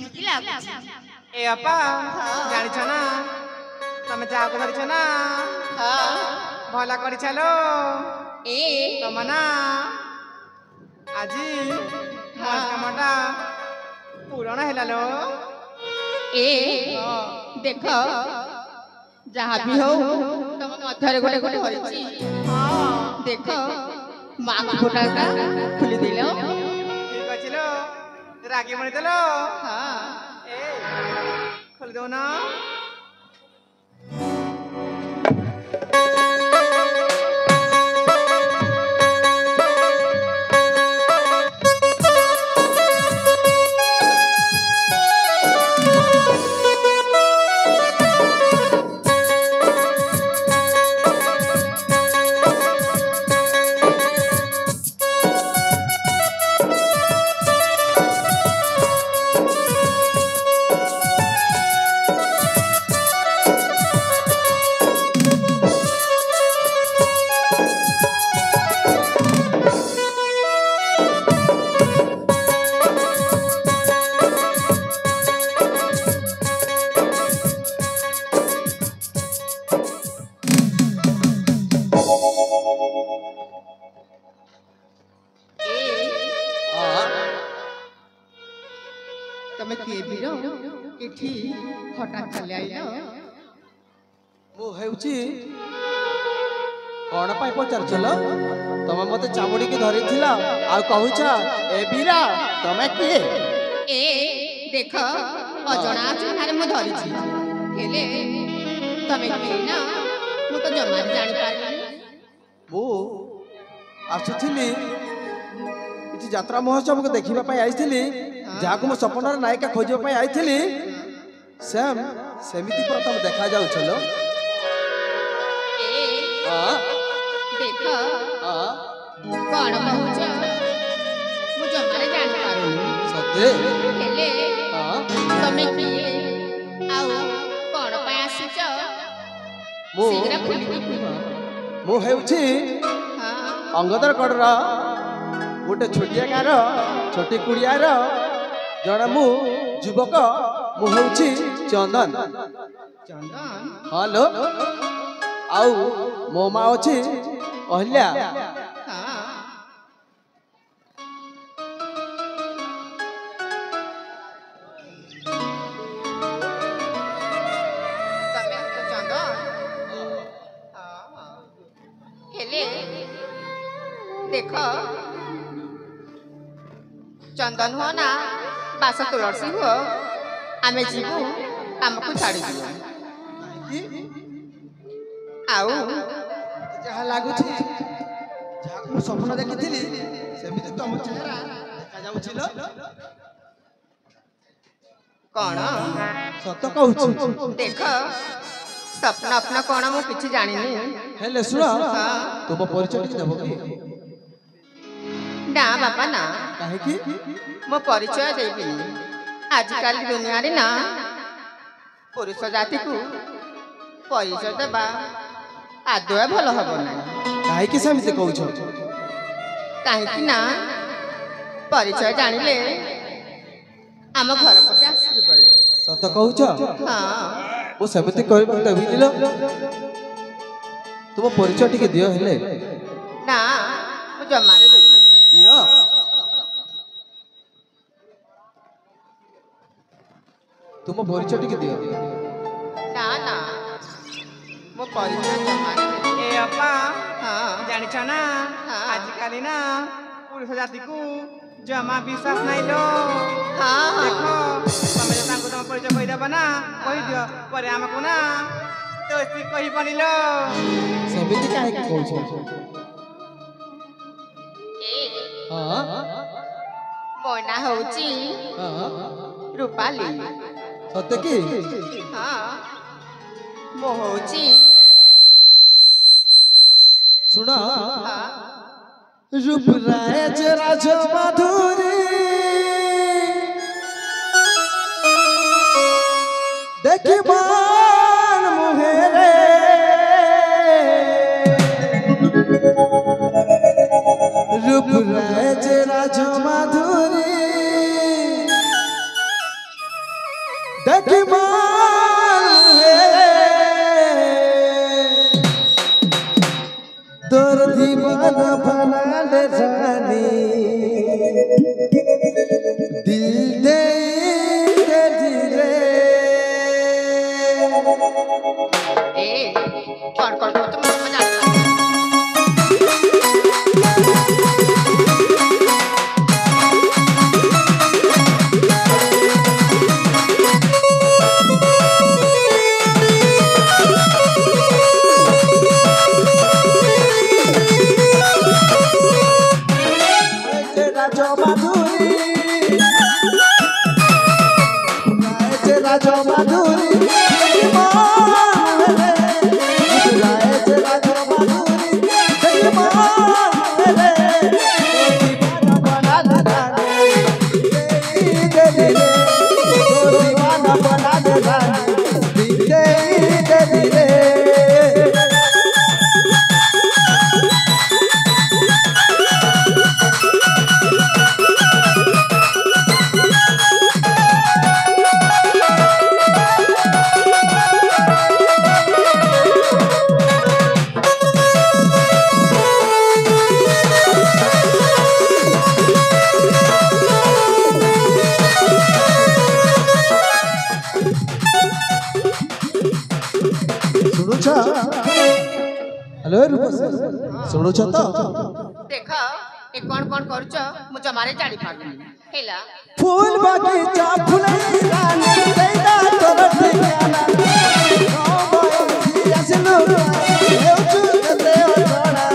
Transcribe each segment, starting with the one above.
କେମିତି ଲାଗୁଛି? ଏ ବାପା ଜାଣିଛ ନା ତମେ ଯାହାକୁ ଧରିଛ ନା ଭଲ କରିଛାଲୋ ତମ ନା ଆଜି କାମଟା ପୂରଣ ହେଲାଲୋ। ଦେଖ ଯାହା ବି ହଉ ତମ ମଧ୍ୟରେ ଗୋଟେ ଗୋଟେ ହୋଇଛି। ଦେଖ ମାକୁ ଫୋଟାଟା ଖୋଲିଦେଲ। ଠିକ ଅଛି ଲୋ ରାଗି ମଣିଦେଲ ଖୋଲି ଦଉନ। ତମେ କିଏ ବୀର ଏଠି ହଠାତ୍ ଚାଲି ଆଇଲ? ମୁଁ ହେଉଛି କଣ ପାଇଁ ପଚାରୁଛଲ? ତମେ ମତେ ଚାମୁଡିକି ଧରିଥିଲ ଆଉ କହୁଛ ଏ ବୀରା ତମେ କିଏ? ଦେଖ ଅଜଣା ଚିହ୍ନାରେ ମୁଁ ଧରିଛି, ହେଲେ ତମେ କିଏ ନା ମୁଁ ତ ଜମାରେ ଜାଣିପାରିନି। ମୁଁ ଆସୁଥିଲି କିଛି ଯାତ୍ରା ମହୋତ୍ସବକୁ ଦେଖିବା ପାଇଁ ଆସିଥିଲି, ଯାହାକୁ ମୁଁ ସ୍ୱପ୍ନର ନାୟିକା ଖୋଜିବା ପାଇଁ ଆସିଥିଲି। ସେମିତି ପ୍ରଥମ ଦେଖା ଯାଉଛଲ। ଦେଖ କଣ କହୁଛ ମୁଁ ଜମାରେ ଜାଣିପାରୁନି। ସତେ? ହେଲେ ତମେ କିଏ ଆଉ କଣ ପାଇଁ ଆସିଛ? ମୁଁ ହେଉଛି ଅଙ୍ଗଦରଗଡ଼ର ଗୋଟେ ଛୋଟିଆ ଗାଁର ଛୋଟି କୁଡ଼ିଆର ଜଣେ ମୁଁ ଯୁବକ। ମୁଁ ହେଉଛି ଚନ୍ଦନ। ହ୍ୟାଲୋ। ଆଉ ମୋ ମା ଅଛି ଅହଲ୍ୟା। ହେଲେ ଦେଖ ଚନ୍ଦନ ହୁଅ ନା ବାସ ତୁଳସୀ ହୁଅ, ଆମେ ଯିବୁ ଆମକୁ ଛାଡ଼ିଯିବୁ। ଆଉ ଯାହା ଲାଗୁଛି ଯାହାକୁ ମୁଁ ସ୍ୱପ୍ନ ଦେଖିଥିଲି ସେମିତି ତମ ଚେହେରା ଦେଖାଯାଉছিল। କଣ ସତ କହୁଛି? ଦେଖ ସ୍ୱପ୍ନ କଣ ମୁଁ କିଛି ଜାଣିନି। ହେଲେ ଶୁଣ, ତୁମ ପରିଚୟ ଟିକେ ଦେବ କି? ନା ବାପା ନା, କାହିଁକି? ମୋ ପରିଚୟ ଦେବିନି। ଆଜିକାଲି ଦୁନିଆରେ ନା ପୁରୁଷ ଜାତିକୁ ପରିଚୟ ଦେବା ଆଦୌ ଭଲ ହବ ନାହିଁ। କାହିଁକି ସେମିତି କହୁଛ? କାହିଁକି ନା ପରିଚୟ ଜାଣିଲେ ଆମ ଘର ପଟେ ଆସିଯିବ। ସତ କହୁଛ? ହଁ। ମୁଁ ସେମିତି କରିବାକୁ ଦେବିନି ଲୋ। ତୁମ ପରିଚୟ ଟିକେ ଦିଅ। ହେଲେ ନା ମୁଁ ଜମାରେ ଦେବି। ଦିଅ। ତୁମ ପରିଚୟ ଟିକେ ଦିଅ। ନା ନା ମୋ ପରିଚୟ ଜମାରେ ଦେବି। ଏ ବାପା ଜାଣିଛ ନା ଆଜିକାଲି ନା ପୁରୁଷ ଜାତିକୁ ଜମା ବିଶ୍ୱାସ ନାହିଁ ଲୋ। ଦେଖ ତମେ ଯେ ତାଙ୍କୁ ତମ ପରିଚୟ କହିଦେବ ନା, କହିଦିଅ ପରେ ଆମକୁ ନା ଦୋଷୀ କହିବନି ଲୋ। ସେମିତି କାହିଁକି କହୁଛ? ମୋ ନାଁ ହେଉଛି ରୂପାଲି। ସତେ କି? ମୁଁ ହେଉଛି ଶୁଣ, रूपराज राज माधुरी देखी मान मुहेरे रूपराज राज माधुरी देखी तोर दीवाना बना ले जानी दिल दे दे धीरे ए कौन तो मुझे मजा आता है राजो माधुरी हेलो शुणुछ तो देख ए कौन करूछ मु जमारे जानी पागल हेला फूल बगीचा फुलई रानी देदा तोर ठिकाना गाँव बयसी असलु हेउचु कते अजଣା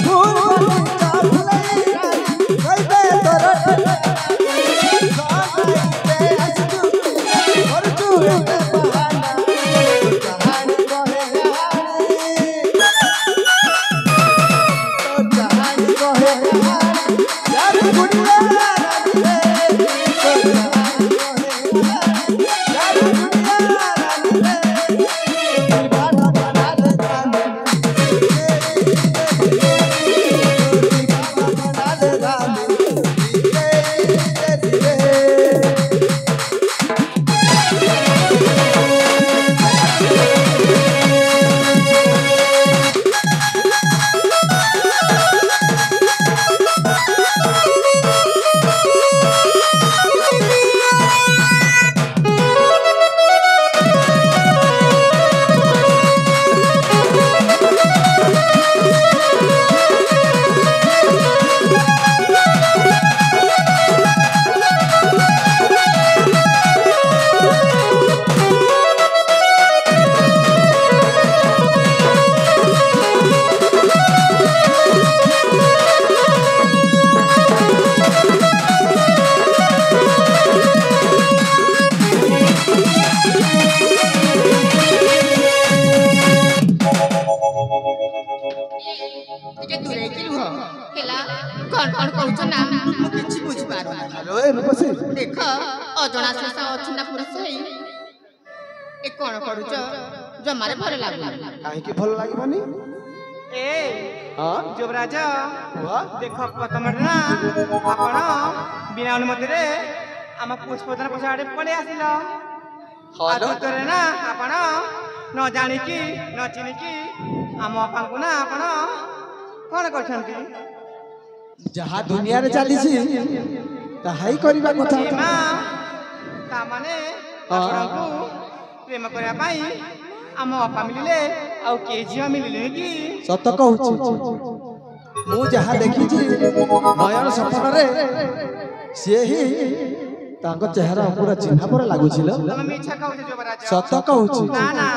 फूल बगीचा फुलई रानी देदा तोर ଟିକେ ଦୂରେଇକି ରୁହ ହେଲା କଣ କହୁଛ ନା ମୁଁ କିଛି ବୁଝିପାରୁନି हेलो रूपसी ଦେଖ ଅଜଣା ଶେଷ ଅଚିହ୍ନା ପୁରୁଷ ହେଇ ଏ କଣ କରୁଛ ଜମାରେ ଭଲ ଲାଗୁନି काहे की भल लागबनी ए हां ଯୁବରାଜ वाह ଦେଖ ପ୍ରଥମରେ ନା ଆପଣ ବିନା ଅନୁମତିରେ ଆମ ପୁଷ୍ପଦାନ ପଛଆଡ଼େ ପଳେଇ ଆସିଲ ହଁ ଦ୍ୱିତୀୟରେ ନା ଆପଣ ନ ଜାଣିକି ନ ଚିହ୍ନିକି ଆମ ବାପାଙ୍କୁ ନା ଆପଣ କଣ କରିଛନ୍ତି जहा दुनिया रे चलीसी ताहाई करबा कथा ମା ତାମାନେ ଆପଣଙ୍କୁ ପ୍ରେମ କରିବା ପାଇଁ ଆମ ବାପା ମିଳିଲେ ଆଉ କିଏ ଝିଅ ମିଳିଲେ କି सत कहूची मु जहा देखी छी नयन सपन रे से ही तांको चेहरा पूरा चिन्हा पर लागु छिलो ତମେ ମିଛ କହୁଛ ଯୁବରାଜ सत कहूची ନା ନା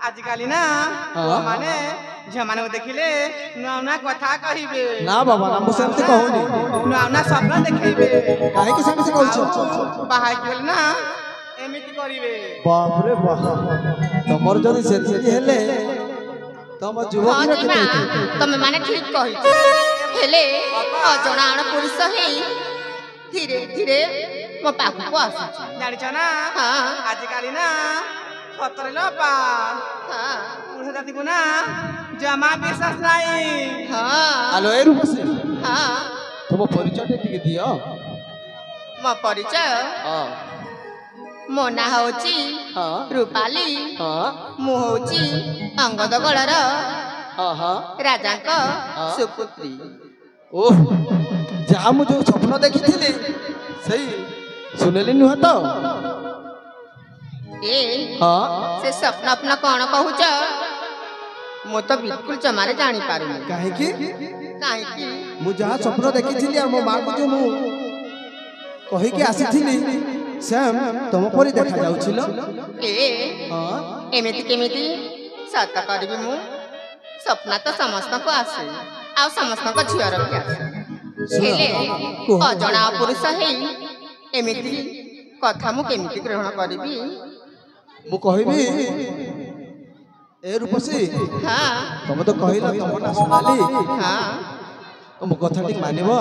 ଆଜିକାଲି ନା ମାନେ ଝିଅମାନଙ୍କୁ ଦେଖିଲେ ନୂଆ ନୂଆ କଥା କହିବେ ना बाबा ना मु सेमती कहूनी ନୂଆ ନୂଆ ସ୍ୱପ୍ନ ଦେଖେଇବେ काहे की सेमती कहूछ ବାହା ହେଇଗଲେ ନା ଏମିତି କରିବେ बाप रे बाप तमर जदी सेती हेले तम जुवक ହଁ रे କି ମା ତମେ ମାନେ ଠିକ କହିଛ ହେଲେ ଅଜଣା ପୁରୁଷ ହେଇ ଧୀରେ ଧୀରେ ମୋ ପାଖକୁ ଆସୁଛି ଜାଣିଛ ନା ହଁ ଆଜିକାଲି ନା ସତରେ ଲୋପା ହଁ ପୁରୁଷ ଜାତିକୁ ନା ଜମା ବିଶ୍ୱାସ ନାହିଁ ହଁ हेलो ए रूपसी ହଁ तुम परिचय टिके दियो मो परिचय हां मो ना होची हां रूपाली हां मु होची अंगदगड़र हां हां राजा सुपुत्री ओह जहाँ मु जो स्वप्न देखी सही सुनेली नुह तो ए हाँ से स्वप्न अपना कौन कहूच मु तो बिल्कुल जमारे जानी पारुनी कहीं मु जहाँ स्वप्न देखी और मो माँ को जो मु कही के आसी सेम तुम परी देखा जाउछिलो ए हाँ एमिति केमिति सत करबी मु स्वप्न तो समस्त को आसे आ समस्त को झियर भी आसे हेले अजणा पुरुष हेई एमिति कथा मु केमिति ग्रहण करबी मु कहबी ए रूपसी हां तुम तो कहिला तुम ना सुनाली हां मो कथा टिक मानिबो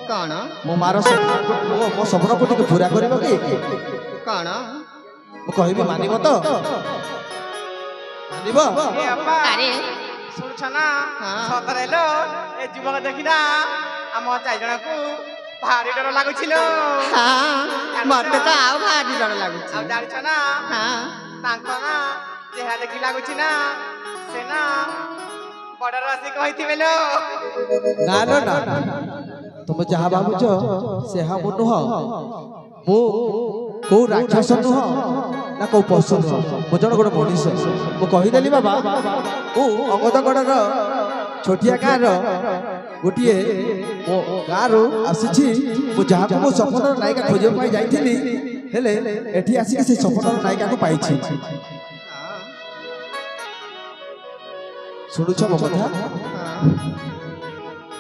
कौन मो मारो मो सपन को टिक पूरा करबो कि कौन मु कहबी मानिबो तो मानिबो ए अपा अरे सुनछ ना हाँ। सतरे लो ए जुबक देखिना आम चार जन को भारी डर लागुछिलो हां मते तो आउ भारी डर आ लागुची जानिछ ना हां तांको ना चेहरा देखि लागुछि ना से ना बड़ राशि कहिथिबे लो ना ना ना तुम जहाँ भावुच से हाँ मु नुह मु को राक्षस नुह ना को पशु नुह मु जन गोटे मनीष मु कहीदेली बाबा मु अंगदगड़र छोटिया गाँव गोटे गाँव आसी मु जहाँ को मो सपन नायिका खोजा जाइली हेले एठी आसिक से सपन नायिका को पाइछि शुणुछ मो कथा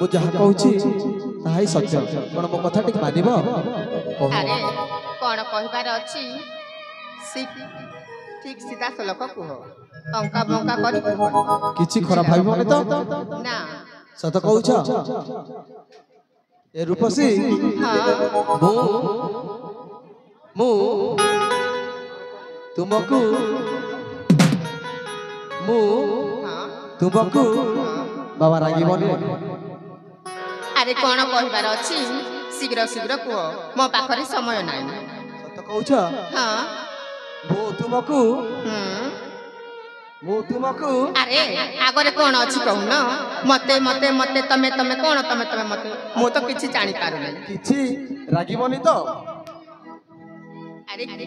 मु जहाँ कहूँ ताही सत्य कौन मो कथा टिक मानिबो अरे कौन कहबार अछि ठीक सीधा सलक कुह अंका बंका करी किछि खराब भाबिबो तो ना सत कहूछ ए रूपसी हां मु मु तुमको मु हां तुमको बाबा रागिबनी अरे कौन कहबार अछि शीघ्र शीघ्र कुह मो पाखरे समय नाही सत कहूछ हां मु तुमको अरे आगरे कौन अछि कहू न मते मते मते तमे तमे कौन तमे तमे मते मु तो किछि जानि पारु नै किछि रागिबनी तो अरे कुह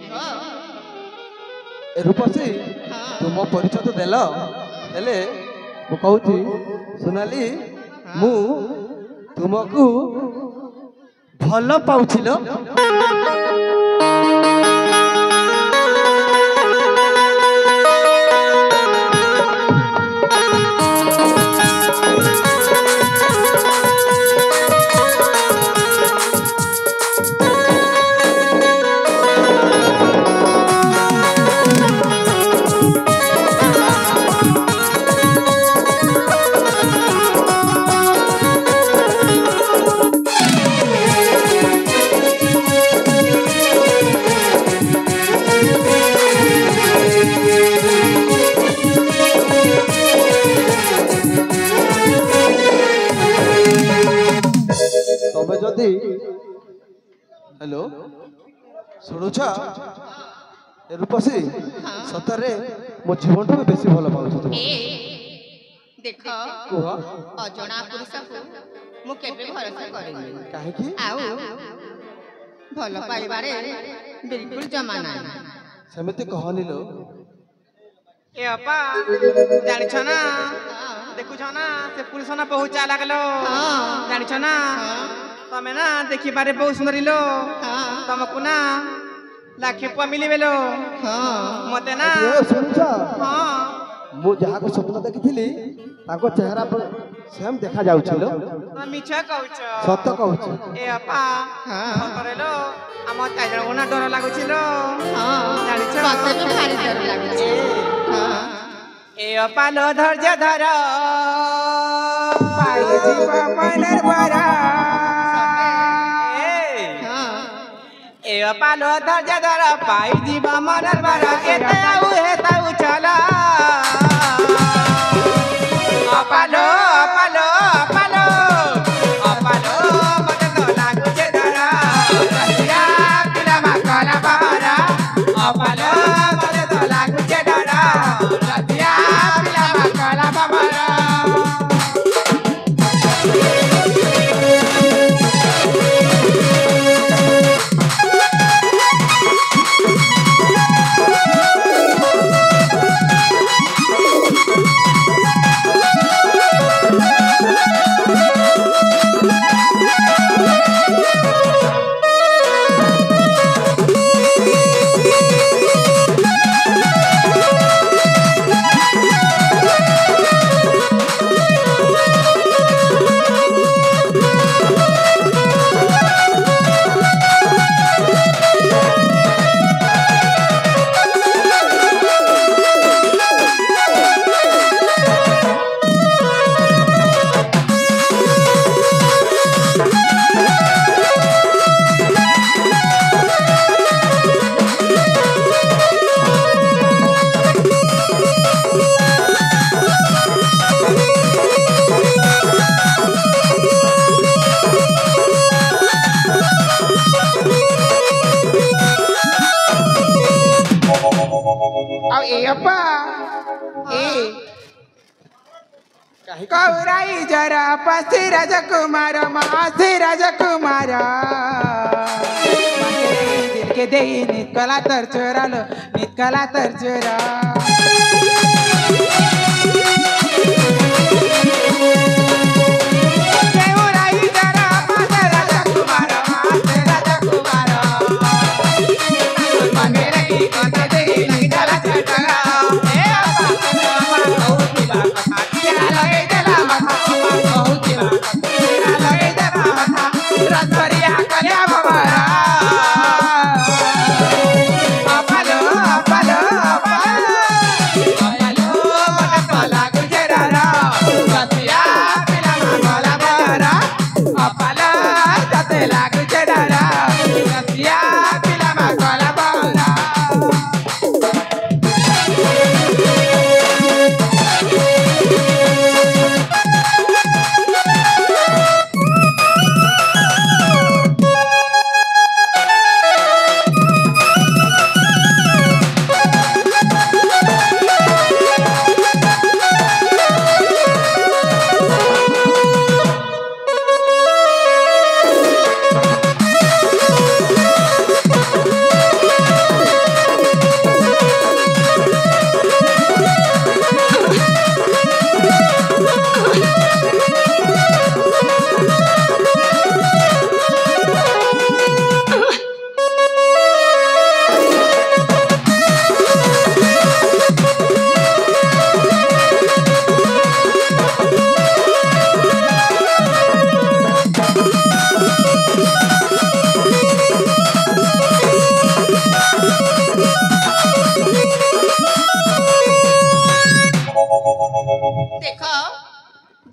ए रूपसी हां तुम परिचय तो देल हेले मु कहूची सुनाली मु तुमको भल पाउछिलो तबे जदि हेलो शुणुछ ए रूपसी सतरे मो जीवन तो बेसी भल पाउछ तुम ए देख कुह अजणा पुरुष को मु केबे भरोसा करेनी काहे की आउ भल पाइबारे बिल्कुल जमा नाही सेमिति कहनी लो ए अपा जानिछ ना देखुछ ना से पुरुष ना बहुत चालाक लो हाँ। जानिछ ना तमे ना देखि बारे बहुत सुंदर लो हां तमको ना लाखे पुआ मिलिबे लो हां मते ना ए शुणुछ हां मु जहाँ को स्वप्न देखिथिली ताको चेहरा पर सेम देखा जाउछिलो तो मिछ कहउछ सत कहूछ ए अपा हां सतरे लो हम चार जण ना डर लागुछिलो हां जानिछ मते भी भारी डर लागुची हां ए अपा लो धैर्य धर पाई जीवा पनर बरा हां ए अपा लो धैर्य धर पाई जीवा मनर बरा एते आउ हे ताउ चला अपालो अपालो अपालो अपालो कौराई जरा पसी राजकुमार मासी राजकुमार दिल के दे निकला तर चोरालो निकला तर चोरा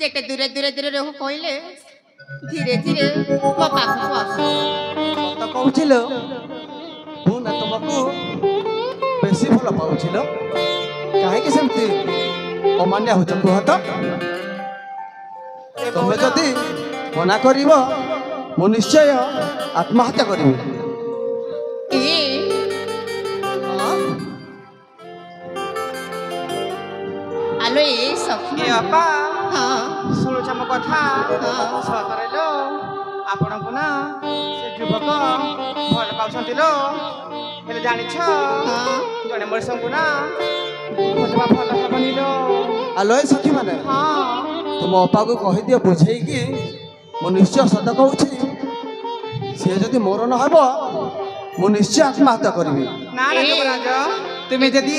जेटे दूरे दूरे दूरे रहो कहले धीरे धीरे मो पाखକୁ आसु ତ କହୁଥିଲ ମୁଁ ନା ତୁମକୁ ବେଶୀ ଭଲ ପାଉଥିଲ କାହିଁକି ସେମିତି ଅମାନ୍ୟ ହଉଛ କୁହ ତ ତମେ ଯଦି ମନା କରିବ ମୁଁ ନିଶ୍ଚୟ ଆତ୍ମହତ୍ୟା କରିବି ଆଲୋ ଏ ସଖୀ ବାପା ହଁ ଶୁଣୁଛ ମୋ କଥା ସତରେ ଲୋ ଆପଣଙ୍କୁ ନା ସେ ଯୁବକ ଭଲ ପାଉଛନ୍ତି ଲୋ ହେଲେ ଜାଣିଛ ଜଣେ ମଣିଷଙ୍କୁ ନା ଖୋଜବା ଭଲ ହେବନି ଲୋ ଆଲୋ ଏ ସଖୀ ମାନେ ହଁ ତୁମ ଅପାକୁ କହିଦିଅ ବୁଝେଇକି ମୁଁ ନିଶ୍ଚୟ ସତ କହୁଛି ସିଏ ଯଦି ମୋର ନ ହେବ ମୁଁ ନିଶ୍ଚୟ ଆତ୍ମହତ୍ୟା କରିବି ନା ନା ଯୁବରାଜ तुम जदि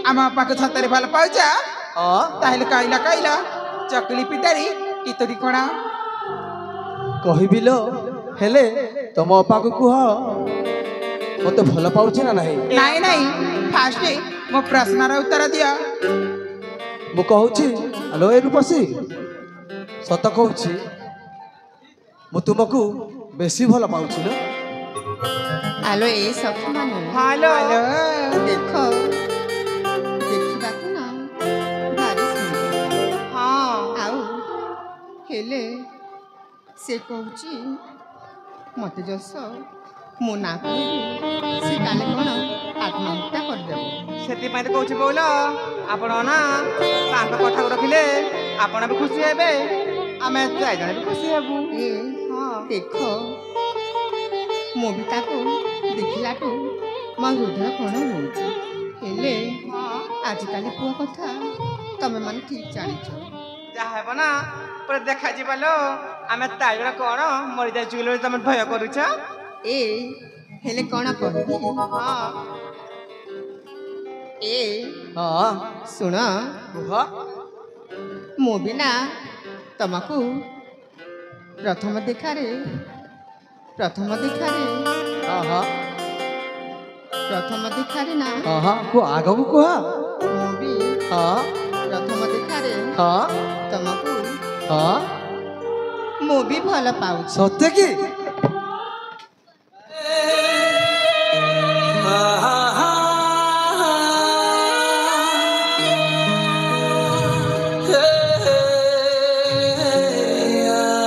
आम बापा को सतरे भल पाउछ ताहले कहला कहला चकली पिटारी इतरी कोण କହିବି ଲୋ ହେଲେ ତମ ଅପାକୁ କୁହ ମୋତେ ଭଲ ପାଉଛି ନା ନାହିଁ ନାଇଁ ନାଇଁ ଫାଷ୍ଟ ମୋ ପ୍ରଶ୍ନର ଉତ୍ତର ଦିଅ ମୁଁ କହୁଛି ଆଲୋ ଏ ରୂପସୀ ସତ କହୁଛି ମୁଁ ତୁମକୁ ବେଶୀ ଭଲ ପାଉଛି ଲୋ ଆଲୋ ଏ ସଖୀ ମାନେ ହାଲୋ हेलो ଦେଖ ଦେଖିବାକୁ ନା ଭାରି ସୁନ୍ଦର ହଁ ଆଉ ହେଲେ ସେ କହୁଛି ମୋତେ ଯଶ ମୁଁ ନା କହିବି ସେ କାଲି କ'ଣ ଆତ୍ମହତ୍ୟା କରିଦେବ ସେଥିପାଇଁ ତ କହୁଛି ବୋଉଲ ଆପଣ ନା ତାଙ୍କ କଥାକୁ ରଖିଲେ ଆପଣ ବି ଖୁସି ହେବେ ଆମେ ଚାରିଜଣ ବି ଖୁସି ହେବୁ ଏ ହଁ ଦେଖ ମୁଁ ବି ତାକୁ ଦେଖିଲାଠୁ ମୋ ହୃଦୟ କ'ଣ ହେଉଛି ହେଲେ ଆଜିକାଲି ପୁଅ କଥା ତମେ ମାନେ ଠିକ୍ ଜାଣିଛ ଯାହା ହେବ ନା ପୁରା ଦେଖାଯିବ ଲୋ ଆମେ ଚାରିଜଣ କ'ଣ ମରିଯାଇଛୁ ବୋଲି ତମେ ଭୟ କରୁଛ ଏ ହେଲେ କ'ଣ କହିବି ହଁ ଏ ହଁ ଶୁଣ କୁହ ମୁଁ ବି ନା ତମକୁ ପ୍ରଥମ ଦେଖାରେ ନା କୁହ ଆଗକୁ କୁହ ମୁଁ ବି ହଁ ପ୍ରଥମ ଦେଖାରେ ହଁ ତମକୁ ହଁ ମୁଁ ବି ଭଲ ପାଉଛି ସତ୍ୟ କି